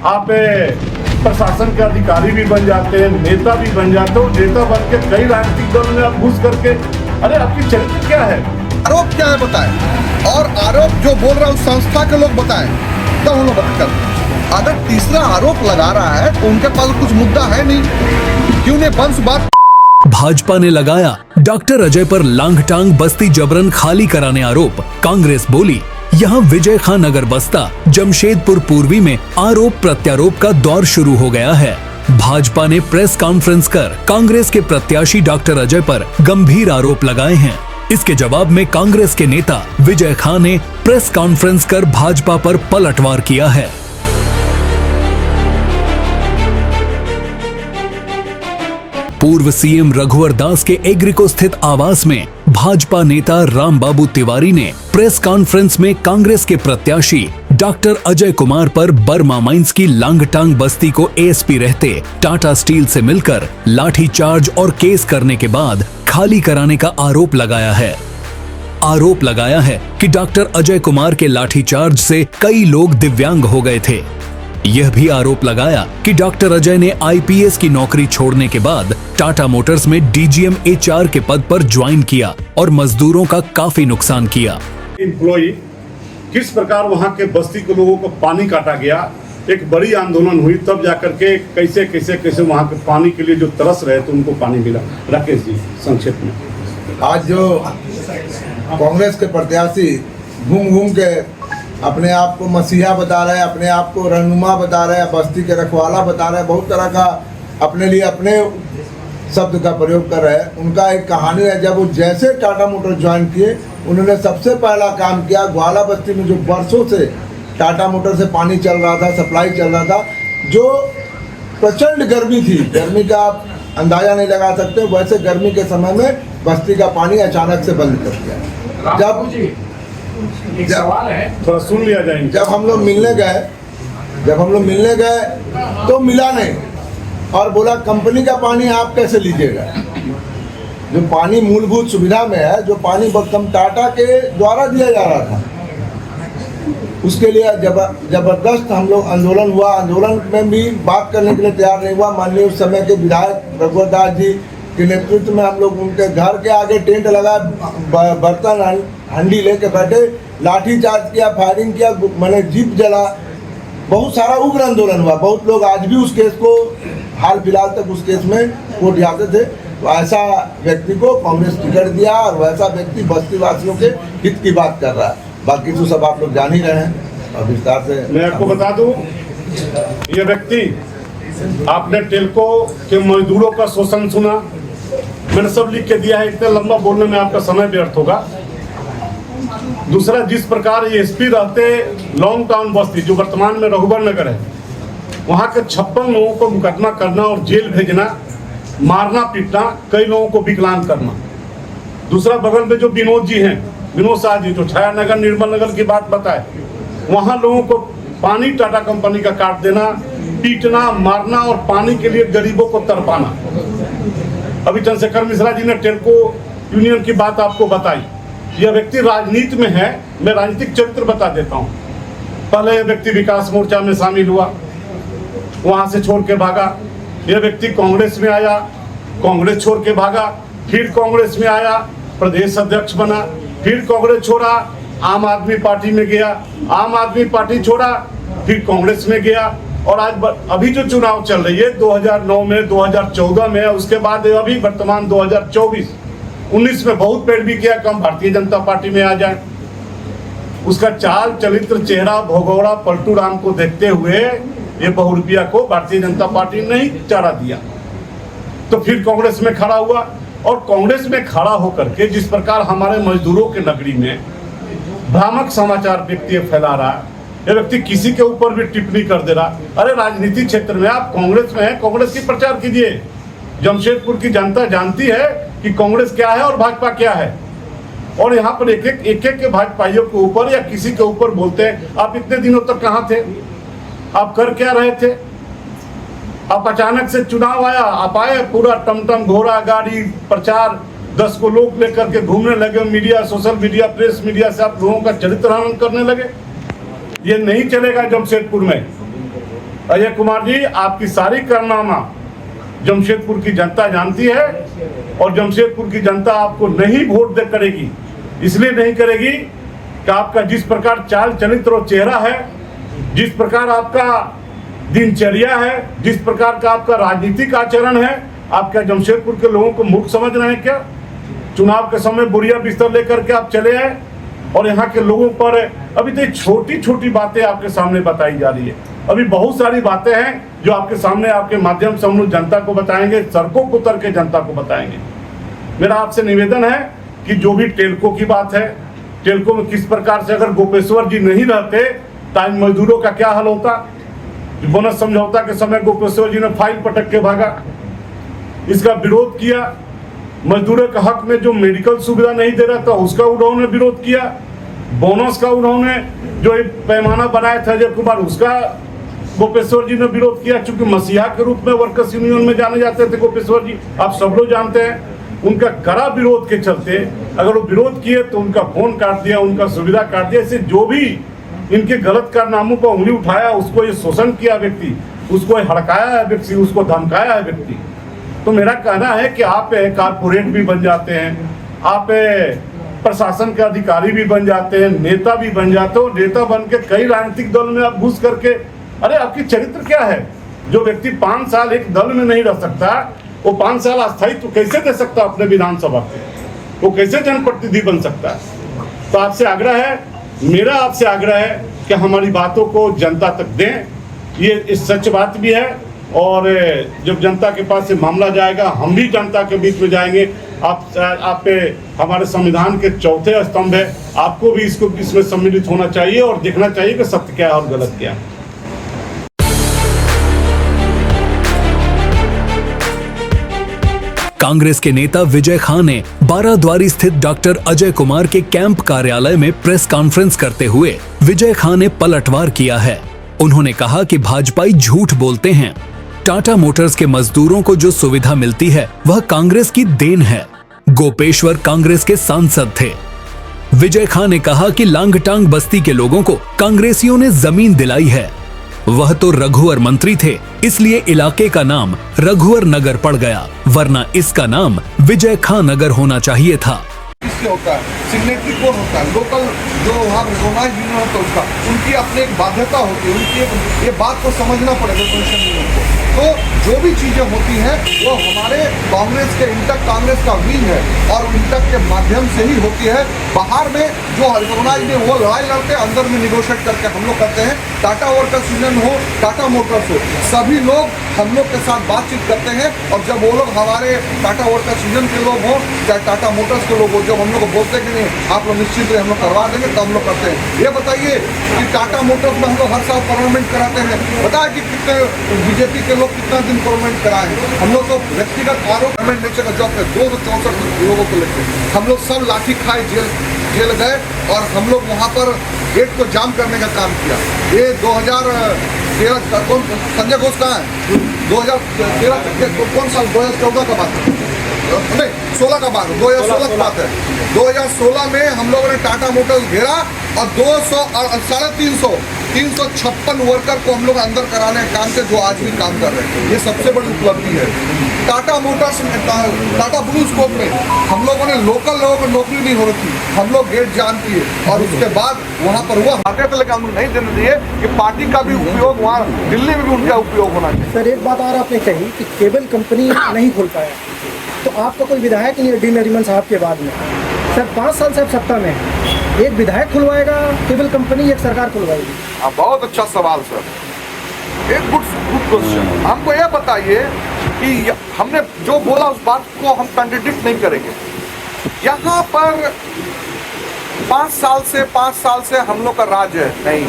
आप प्रशासन के अधिकारी भी बन जाते हैं, नेता भी बन जाते हो, नेता बन के कई राजनीतिक दल में आप घुस करके, अरे आपकी चरित्र क्या है, आरोप क्या है बताएं, और आरोप जो बोल रहा है उस संस्था के लोग बताएं, तब हम लोग बात करते। अगर तीसरा आरोप लगा रहा है तो उनके पास कुछ मुद्दा है नहीं, क्यों ने वंश बात। भाजपा ने लगाया डॉक्टर अजय पर लांगटांग बस्ती जबरन खाली कराने आरोप। कांग्रेस बोली यहाँ विजय खान नगर बस्ता जमशेदपुर पूर्वी में आरोप प्रत्यारोप का दौर शुरू हो गया है। भाजपा ने प्रेस कॉन्फ्रेंस कर कांग्रेस के प्रत्याशी डॉक्टर अजय पर गंभीर आरोप लगाए हैं। इसके जवाब में कांग्रेस के नेता विजय खान ने प्रेस कॉन्फ्रेंस कर भाजपा पर पलटवार किया है। पूर्व सीएम रघुवर दास के एग्रिको स्थित आवास में भाजपा नेता रामबाबू तिवारी ने प्रेस कॉन्फ्रेंस में कांग्रेस के प्रत्याशी डॉक्टर अजय कुमार पर बर्मा माइंस की लांगटांग बस्ती को एएसपी रहते टाटा स्टील से मिलकर लाठीचार्ज और केस करने के बाद खाली कराने का आरोप लगाया है। आरोप लगाया है कि डॉक्टर अजय कुमार के लाठीचार्ज से कई लोग दिव्यांग हो गए थे। यह भी आरोप लगाया कि डॉक्टर अजय ने आईपीएस की नौकरी छोड़ने के बाद टाटा मोटर्स में डीजीएम एचआर के पद पर ज्वाइन किया और मजदूरों का काफी नुकसान किया। एम्प्लॉई किस प्रकार वहां के बस्ती के लोगों को पानी काटा गया, एक बड़ी आंदोलन हुई, तब जाकर के कैसे कैसे कैसे वहां के पानी के लिए जो तरस रहे थे उनको पानी मिला। राकेश जी संक्षेप में। आज जो कांग्रेस के प्रत्याशी घूम घूम के अपने आप को मसीहा बता रहे हैं, अपने आप को रहनुमा बता रहे हैं, बस्ती के रखवाला बता रहे हैं, बहुत तरह का अपने लिए अपने शब्द का प्रयोग कर रहे हैं। उनका एक कहानी है, जब वो जैसे टाटा मोटर ज्वाइन किए उन्होंने सबसे पहला काम किया, ग्वाला बस्ती में जो बरसों से टाटा मोटर से पानी चल रहा था, सप्लाई चल रहा था, जो प्रचंड गर्मी थी, गर्मी का आप अंदाजा नहीं लगा सकते, वैसे गर्मी के समय में बस्ती का पानी अचानक से बंद कर दिया। एक सवाल है, थोड़ा सुन लिया जाएगा। जब हम लोग मिलने गए तो मिला नहीं, और बोला कंपनी का पानी आप कैसे लीजिएगा, जो पानी मूलभूत सुविधा में है, जो पानी टाटा के द्वारा दिया जा रहा था, उसके लिए जबरदस्त हम लोग आंदोलन हुआ। आंदोलन में भी बात करने के लिए तैयार नहीं हुआ। मान लीजिए उस समय के विधायक रघुवर दास जी के नेतृत्व में हम लोग उनके घर के आगे टेंट लगा, बर्तन हंडी लेके बैठे, लाठी चार्ज किया, फायरिंग किया, मैंने जीप जला, बहुत सारा उग्र आंदोलन हुआ। बहुत लोग आज भी उस केस को, हाल फिलहाल तक उस केस में कोर्ट जाते थे। तो ऐसा व्यक्ति को कांग्रेस टिकट दिया और वैसा व्यक्ति बस्ती वासियों के हित की बात कर रहा है। बाकी तो सब आप लोग जान ही रहे हैं और विस्तार से मैं आपको बता दूं, ये व्यक्ति, आपने टेल्को के मजदूरों का शोषण सुना, मैंने सब लिख के दिया है, इतना लंबा बोलने में आपका समय व्यर्थ होगा। दूसरा, जिस प्रकार ये एसपी रहते लॉन्ग टाउन बस्ती जो वर्तमान में रघुवर नगर है, वहाँ के 56 लोगों को मुकदमा करना और जेल भेजना, मारना पीटना, कई लोगों को विकलांग करना। दूसरा, बगल में जो विनोद जी हैं, विनोद शाह जी, जो छाया नगर निर्मल नगर की बात बताए, वहाँ लोगों को पानी टाटा कंपनी का काट देना, पीटना, मारना और पानी के लिए गरीबों को तरपाना। अभी चंद्रशेखर मिश्रा जी ने टेल्को यूनियन की बात आपको बताई। यह व्यक्ति राजनीति में है, मैं राजनीतिक चरित्र बता देता हूँ। पहले यह व्यक्ति विकास मोर्चा में शामिल हुआ, वहाँ से छोड़ के भागा। यह व्यक्ति कांग्रेस में आया, कांग्रेस छोड़ के भागा, फिर कांग्रेस में आया, प्रदेश अध्यक्ष बना, फिर कांग्रेस छोड़ा, आम आदमी पार्टी में गया, आम आदमी पार्टी छोड़ा, फिर कांग्रेस में गया, और आज अभी जो चुनाव चल रही है 2009 में, 2014 में, उसके बाद अभी वर्तमान 2024-19 में बहुत पेड़ भी किया कम भारतीय जनता पार्टी में आ जाए। उसका चाल चरित्र, चेहरा, भगौड़ा, पलटू राम को देखते हुए ये बहुरूपिया को भारतीय जनता पार्टी ने ही चारा दिया, तो फिर कांग्रेस में खड़ा हुआ। और कांग्रेस में खड़ा होकर के जिस प्रकार हमारे मजदूरों के नगरी में भ्रामक समाचार व्यक्ति फैला रहा है, ये व्यक्ति किसी के ऊपर भी टिप्पणी कर दे रहा। अरे राजनीतिक क्षेत्र में आप कांग्रेस में हैं, कांग्रेस की प्रचार कीजिए। जमशेदपुर की जनता जानती है कि कांग्रेस क्या है और भाजपा क्या है, और यहाँ पर एक एक के भाजपाइयों के ऊपर या किसी के ऊपर बोलते हैं। आप इतने दिनों तक कहाँ थे, आप कर क्या रहे थे? आप अचानक से चुनाव आया, आप आए, पूरा टमटम, घोड़ा गाड़ी, प्रचार, 10 को लोग लेकर के घूमने लगे, media, social media, press media से आप लोगों का चरित्र हनन करने लगे। ये नहीं चलेगा जमशेदपुर में। अजय कुमार जी, आपकी सारी कारनामा जमशेदपुर की जनता जानती है और जमशेदपुर की जनता आपको नहीं वोट दे करेगी। इसलिए नहीं करेगी कि आपका जिस प्रकार चाल चरित्र और चेहरा है, जिस प्रकार आपका दिनचर्या है, जिस प्रकार का आपका राजनीतिक आचरण है, आप क्या जमशेदपुर के लोगों को मूर्ख समझ रहे हैं क्या? चुनाव के समय बोरिया बिस्तर लेकर के आप चले आए और यहाँ के लोगों पर अभी तो छोटी छोटी बातें आपके सामने बताई जा रही है। अभी बहुत सारी बातें हैं जो आपके सामने, आपके माध्यम से हम लोग जनता को बताएंगे, सड़कों को उतर के जनता को बताएंगे। मेरा आपसे निवेदन है कि जो भी टेल्को की बात है, टेल्को में किस प्रकार से अगर गोपेश्वर जी नहीं रहते तो आज मजदूरों का क्या हाल होता। बोनस समझौता के समय गोपेश्वर जी ने फाइल पटक के भागा, इसका विरोध किया। मजदूरों के हक में जो मेडिकल सुविधा नहीं दे रहा था उसका उन्होंने विरोध किया। बोनस का उन्होंने जो एक पैमाना बनाया था अजय कुमार, उसका गोपेश्वर जी ने विरोध किया। चूंकि मसीहा के रूप में वर्कर्स यूनियन में जाने जाते थे गोपेश्वर जी, आप सब लोग जानते हैं। उनका कड़ा विरोध के चलते अगर वो विरोध किए तो उनका फोन काट दिया, उनका सुविधा काट दिया। इससे जो भी इनके गलत कारनामों पर उंगली उठाया, उसको ये शोषण किया व्यक्ति, उसको हड़काया है व्यक्ति, उसको धमकाया है व्यक्ति। तो मेरा कहना है कि आप कारपोरेट भी बन जाते हैं, आप प्रशासन के अधिकारी भी बन जाते हैं, नेता भी बन जाते हो। नेता बन के कई राजनीतिक दल में आप घुस करके, अरे आपकी चरित्र क्या है? जो व्यक्ति 5 साल एक दल में नहीं रह सकता, वो 5 साल अस्थायित्व कैसे दे सकता अपने विधानसभा पे? वो कैसे जनप्रतिनिधि बन सकता है? तो आपसे आग्रह है, मेरा आपसे आग्रह है कि हमारी बातों को जनता तक दें। ये सच बात भी है और जब जनता के पास ये मामला जाएगा, हम भी जनता के बीच में जाएंगे। आप पे हमारे संविधान के चौथे स्तंभ है, आपको भी इसमें सम्मिलित होना चाहिए और देखना चाहिए कि सत्य क्या है और गलत क्या है। कांग्रेस के नेता विजय खान ने बाराद्वारी स्थित डॉक्टर अजय कुमार के कैंप कार्यालय में प्रेस कॉन्फ्रेंस करते हुए विजय खान ने पलटवार किया है। उन्होंने कहा कि भाजपाई झूठ बोलते हैं। टाटा मोटर्स के मजदूरों को जो सुविधा मिलती है वह कांग्रेस की देन है। गोपेश्वर कांग्रेस के सांसद थे। विजय खान ने कहा कि लांगटांग बस्ती के लोगों को कांग्रेसियों ने जमीन दिलाई है। वह तो रघुवर मंत्री थे, इसलिए इलाके का नाम रघुवर नगर पड़ गया, वरना इसका नाम विजय खान नगर होना चाहिए था। किससे होता है? सिग्नेटरी कौन होता है? लोकल जो वहाँ रिकॉग्नाइज्ड यूनियन होता है उसका, उनकी अपनी एक बाध्यता होती है, उनकी ये बात को समझना पड़ेगा पोजीशन यूनियन को। तो जो भी चीज़ें होती हैं वो हमारे कांग्रेस के इंटक कांग्रेस का विंग है और इंटक के माध्यम से ही होती है। बाहर में जो रिकॉग्नाइज्ड है वो लड़ाई लड़ते हैं, अंदर में निगोशिएट करके हम लोग करते हैं। टाटा वर्कर्स यूनियन हो, टाटा मोटर्स हो, सभी लोग हम लोग के साथ बातचीत करते हैं और जब वो लोग हमारे टाटा वर्कर्स यूनियन के लोग हों चाहे टाटा मोटर्स के लोग हो, जब हम लोग को बोलते हैं कि नहीं आप लोग निश्चित हम लोग करवा देंगे, तो हम लोग करते हैं। ये बताइए कि टाटा मोटर्स में हम लोग हर साल परमानेंट कराते हैं, बताया कि कितने बीजेपी के लोग कितना दिन परमानेंट कराए। हम लोग तो व्यक्तिगत आरोप परमानेंट नेचर का जॉब है, 264 लोगों को लेकर हम लोग सब लाठी खाए जेल गए और हम लोग वहाँ पर गेट को जाम करने का काम किया। ये 2013 कौन संजय घोष कहाँ है? 2013 कौन साल? 2014 का बात है, नहीं 16 का बात है, 2016 की बात है। 2016 में हम लोगों ने टाटा मोटर्स घेरा और 356 वर्कर को हम लोग अंदर कराने का काम किया, जो आज भी काम कर रहे हैं। ये सबसे बड़ी उपलब्धि है। टाटा मोटर्स में, टाटा ब्लू स्कोप में हम लोगों ने लोकल लोगों को नौकरी नहीं हो रही थी, हम लोग गेट जाम किए और उसके बाद वहाँ पर हुआ मार्केट लेकर हम लोग नहीं देने दिए कि पार्टी का भी उपयोग वहाँ दिल्ली में भी उनका उपयोग होना चाहिए। सर एक बात और आपने कही कि केबल कंपनी नहीं खोल पाया, तो आपका कोई विधायक नहीं है डी नरीमन साहब के बाद में? सर 5 साल से आप सत्ता में हैं, एक विधायक खुलवाएगा केबल कंपनी, एक सरकार खुलवाएगी? बहुत अच्छा सवाल सर, एक गुड क्वेश्चन। हमको यह बताइए कि हमने जो बोला उस बात को हम कंट्रडिक्ट नहीं करेंगे। यहाँ पर 5 साल से हम लोग का राज है, नहीं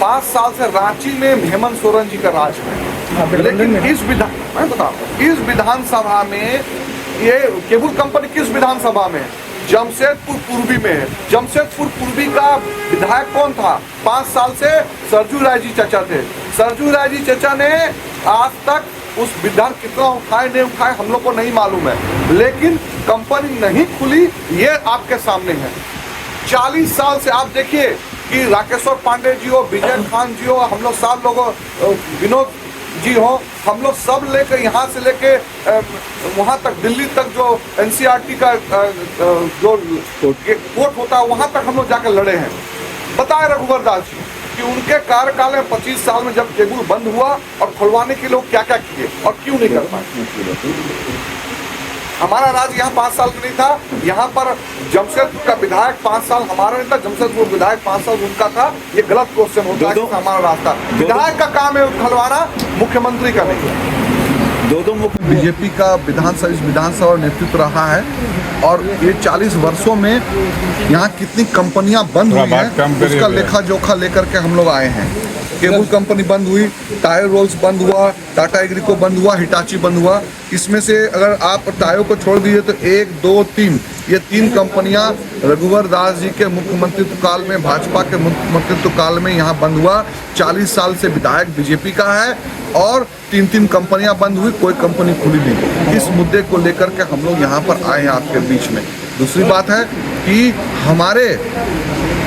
5 साल से रांची में हेमंत सोरेन जी का राज है। लेकिन इस विधानसभा में ये केबल कंपनी किस विधानसभा में? जमशेदपुर पूर्वी में है। जमशेदपुर पूर्वी का विधायक कौन था? 5 साल से सरजू राय जी चचा थे। सरजू राय जी चचा ने आज तक उस विधान कितना उठाए नहीं उठाए हम लोग को नहीं मालूम है, लेकिन कंपनी नहीं खुली ये आपके सामने है। 40 साल से आप देखिए कि राकेश्वर पांडे जी हो, विजय खान जी हो, हम लोग 7 लोग हो, विनोद जी हो, हम लोग सब लेकर यहाँ से लेके वहाँ तक दिल्ली तक जो NCERT का जो कोर्ट होता है वहाँ तक हम लोग जाकर लड़े हैं। बताए रघुवर दास जी कि उनके कार्यकाल में 25 साल में जब केबल बंद हुआ और खुलवाने के लोग क्या क्या किए और क्यों नहीं कर पाए। हमारा राज यहाँ 5 साल का नहीं था, यहाँ पर जमशेदपुर का विधायक 5 साल हमारा नहीं था, जमशेदपुर विधायक 5 साल उनका था। ये गलत क्वेश्चन होता है कि हमारा रास्ता विधायक का काम है खुलवाना, मुख्यमंत्री का नहीं है। बीजेपी का विधानसभा नेतृत्व रहा है और ये 40 वर्षों में यहाँ कितनी कंपनियां बंद हुई हैं उसका लेखा जोखा लेकर के हम लोग आए हैं। केबल कंपनी बंद हुई, टायर रोल्स बंद हुआ, टाटा एग्रीको बंद हुआ, हिटाची बंद हुआ। इसमें से अगर आप टायो को छोड़ दीजिए तो 1, 2, 3 ये 3 कंपनियां रघुवर दास जी के मुख्यमंत्रित्व काल में, भाजपा के मुख्यमंत्रित्व काल में यहाँ बंद हुआ। 40 साल से विधायक बीजेपी का है और 3 कंपनियां बंद हुई, कोई कंपनी खुली नहीं। इस मुद्दे को लेकर के हम लोग यहाँ पर आए हैं आपके बीच में। दूसरी बात है कि हमारे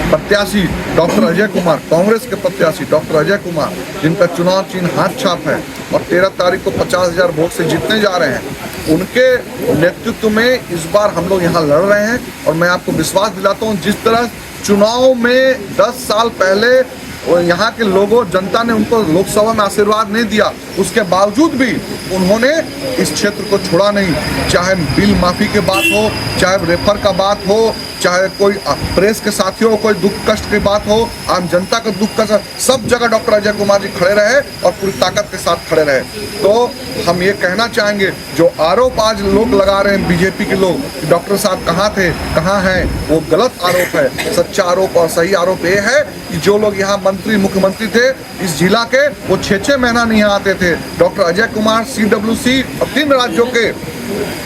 प्रत्याशी डॉक्टर अजय कुमार, कांग्रेस के प्रत्याशी डॉक्टर अजय कुमार, जिनका चुनाव चिन्ह हाथ छाप है और 13 तारीख को 50,000 वोट से जीतने जा रहे हैं, उनके नेतृत्व में इस बार हम लोग यहाँ लड़ रहे हैं। और मैं आपको विश्वास दिलाता हूँ, जिस तरह चुनाव में 10 साल पहले और यहाँ के लोगों, जनता ने उनको लोकसभा में आशीर्वाद नहीं दिया, उसके बावजूद भी उन्होंने इस क्षेत्र को छोड़ा नहीं। चाहे बिल माफी की बात हो, चाहे रेफर का बात हो, चाहे कोई प्रेस के साथियों को कोई दुख कष्ट की बात हो, आम जनता का दुख कष्ट, सब जगह डॉक्टर अजय कुमार जी खड़े रहे और पूरी ताकत के साथ खड़े रहे। तो हम ये कहना चाहेंगे, जो आरोप आज लोग लगा रहे हैं बीजेपी के लोग, डॉक्टर साहब कहाँ थे, कहाँ हैं, वो गलत आरोप है। सच्चा आरोप और सही आरोप ये है कि जो लोग यहाँ मंत्री, मुख्यमंत्री थे इस जिला के, वो 6-6 महीना नहीं आते थे। डॉक्टर अजय कुमार CWC और 3 राज्यों के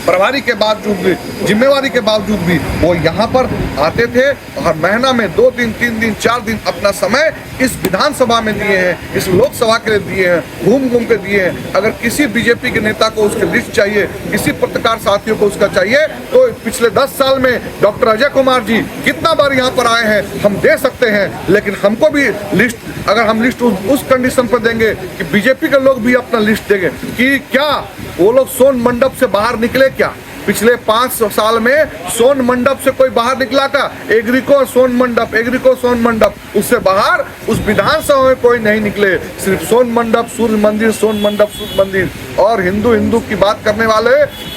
प्रभारी के बावजूद भी, जिम्मेवारी के बावजूद भी वो यहाँ पर आते थे और महीना में 2 दिन, 3 दिन, 4 दिन अपना समय इस विधानसभा में दिए हैं, इस लोकसभा के लिए दिए हैं, घूम घूम के दिए हैं। अगर किसी बीजेपी के नेता को उसकी लिस्ट चाहिए, किसी पत्रकार साथियों को उसका चाहिए, तो पिछले 10 साल में डॉक्टर अजय कुमार जी कितना बार यहाँ पर आए हैं हम दे सकते हैं। लेकिन हमको भी लिस्ट, अगर हम लिस्ट उस कंडीशन पर देंगे कि बीजेपी के लोग भी अपना लिस्ट देंगे कि क्या वो लोग सोन मंडप से बाहर निकले क्या? पिछले 5 साल में सोन मंडप से कोई बाहर निकला का? एग्रीको सोन मंडप, एग्रीको सोन मंडप, उससे बाहर उस विधानसभा में कोई नहीं निकले। सिर्फ सोन मंडप, सूर्य मंदिर, सोन मंडप, सूर्य मंदिर। और हिंदू की बात करने वाले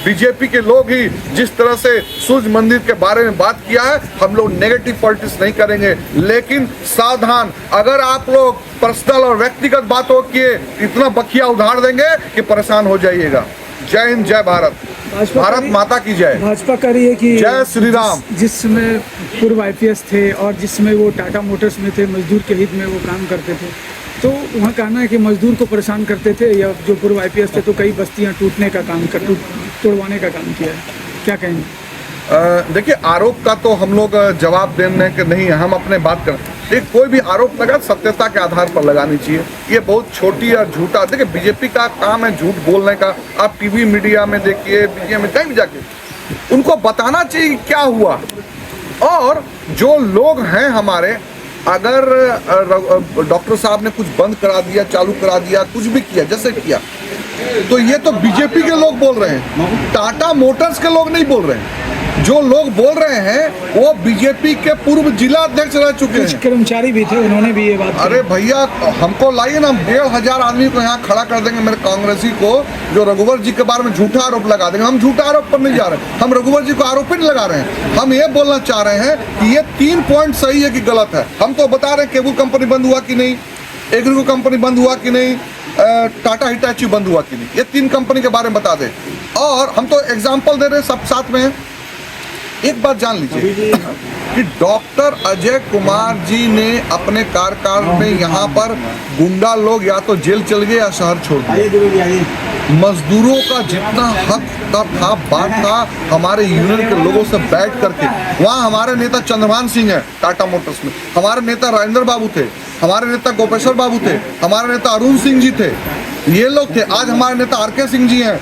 बीजेपी के लोग ही जिस तरह से सूर्य मंदिर के बारे में बात किया है, हम लोग नेगेटिव पॉलिटिक्स नहीं करेंगे। लेकिन सावधान, अगर आप लोग पर्सनल और व्यक्तिगत बातों के इतना बखिया उधार देंगे कि परेशान हो जाइएगा। जय हिंद, जय भारत, भारत माता की जय। भाजपा कह रही है कि जय श्री राम। जिसमें पूर्व IPS थे और जिसमें वो टाटा मोटर्स में थे, मजदूर के हित में वो काम करते थे, तो वहाँ कहना है कि मजदूर को परेशान करते थे, या जो पूर्व IPS थे तो कई बस्तियाँ टूटने का काम तोड़वाने का काम किया है। क्या कहेंगे? देखिए, आरोप का तो हम लोग जवाब देने के नहीं है, हम अपने बात करें। एक कोई भी आरोप लगा सत्यता के आधार पर लगानी चाहिए। ये बहुत छोटी और झूठा, देखिए बीजेपी का काम है झूठ बोलने का। आप टीवी मीडिया में देखिए, मीडिया में कहीं भी जाके उनको बताना चाहिए कि क्या हुआ। और जो लोग हैं हमारे, अगर डॉक्टर साहब ने कुछ बंद करा दिया, चालू करा दिया, कुछ भी किया, जैसे किया, तो ये तो बीजेपी के लोग बोल रहे हैं, टाटा मोटर्स के लोग नहीं बोल रहे हैं। जो लोग बोल रहे हैं वो बीजेपी के पूर्व जिला अध्यक्ष रह चुके हैं, कर्मचारी भी थे, उन्होंने भी ये बात। अरे भैया, हमको लाइए ना, 1,500 आदमी को यहाँ खड़ा कर देंगे, मेरे कांग्रेसी को, जो रघुवर जी के बारे में झूठा आरोप लगा देंगे। हम झूठा आरोप पर नहीं जा रहे, हम रघुवर जी को आरोप ही नहीं लगा रहे हैं। हम ये बोलना चाह रहे हैं कि ये 3 पॉइंट सही है कि गलत है। हम तो बता रहे हैं केबल कंपनी बंद हुआ कि नहीं, एग्रीको कंपनी बंद हुआ कि नहीं, टाटा हिटाची बंद हुआ कि नहीं, ये 3 कंपनी के बारे में बता दें। और हम तो एग्जाम्पल दे रहे हैं, सब साथ में हैं। एक बात जान लीजिए कि डॉक्टर अजय कुमार जी ने अपने कार्यकाल में यहाँ पर गुंडा लोग या तो जेल चल गए या शहर छोड़ दिए। मजदूरों का जितना हक था, बात था, हमारे यूनियन के लोगों से बैठ करके, वहाँ हमारे नेता चंद्रभान सिंह है टाटा मोटर्स में, हमारे नेता राजेंद्र बाबू थे, हमारे नेता गोपेश्वर बाबू थे, हमारे नेता अरुण सिंह जी थे। ये लोग थे। आज हमारे नेता RK सिंह जी हैं,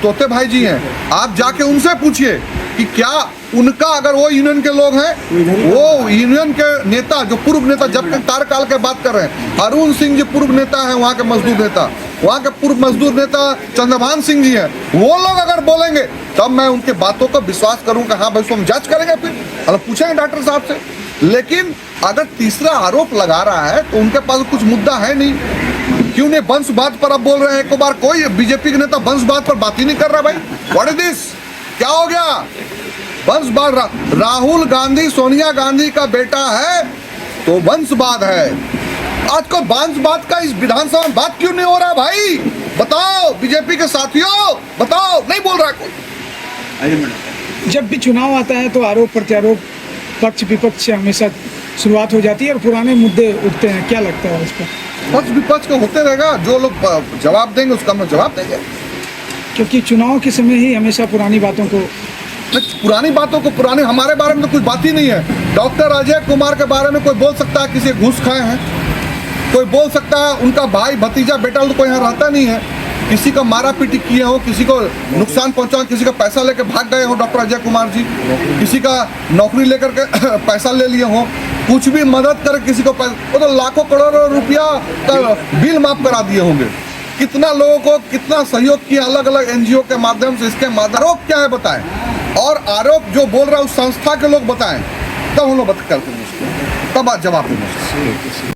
तोते भाई जी हैं, आप जाके उनसे पूछिए कि क्या उनका, अगर वो यूनियन के लोग हैं, वो यूनियन के नेता जो पूर्व नेता, जब तक कार्यकाल के बात कर रहे हैं, अरुण सिंह जी पूर्व नेता हैं वहाँ के मजदूर नेता, वहाँ के पूर्व मजदूर नेता चंद्रभान सिंह जी हैं, वो लोग अगर बोलेंगे तब मैं उनके बातों को विश्वास करूँगा। हाँ भाई, उसको हम जांच करेंगे, फिर मतलब पूछेंगे डॉक्टर साहब से। लेकिन अगर तीसरा आरोप लगा रहा है तो उनके पास कुछ मुद्दा है नहीं। क्यों नहीं वंशवाद पर अब बोल रहे हैं? एक बार कोई बीजेपी के नेता वंशवाद पर बात ही नहीं कर रहा भाई। What is this? क्या हो गया? वंशवाद, राहुल गांधी सोनिया गांधी का बेटा है तो वंशवाद है। आज को वंशवाद का इस विधानसभा में बात क्यों नहीं हो रहा भाई? बताओ बीजेपी के साथियों, बताओ, नहीं बोल रहा कोई। जब भी चुनाव आता है तो आरोप प्रत्यारोप, पक्ष विपक्ष से हमेशा शुरुआत हो जाती है और पुराने मुद्दे उठते हैं। क्या लगता है इस पर? पक्ष विपक्ष का होते रहेगा, जो लोग जवाब देंगे उसका हम जवाब देंगे। क्योंकि चुनाव के समय ही हमेशा पुरानी बातों को, पुरानी बातों को, पुराने हमारे बारे में तो कुछ बात ही नहीं है। डॉक्टर अजय कुमार के बारे में कोई बोल सकता है किसी घूस खाए हैं, कोई बोल सकता है उनका भाई भतीजा बेटा तो कोई यहाँ रहता नहीं है, किसी का मारा पीटी किए हो, किसी को नुकसान पहुंचा, किसी का पैसा लेकर भाग गए हो डॉक्टर अजय कुमार जी, किसी का नौकरी लेकर के पैसा ले लिए हो, कुछ भी मदद कर किसी को पैसा, वो तो लाखों करोड़ों रुपया का बिल माफ करा दिए होंगे। कितना लोगों को कितना सहयोग किया अलग अलग NGO के माध्यम से। इसके आरोप क्या है बताएं, और आरोप जो बोल रहा है उस संस्था के लोग बताएं, तब हम लोग बात करते हैं, तब आप जवाब देंगे।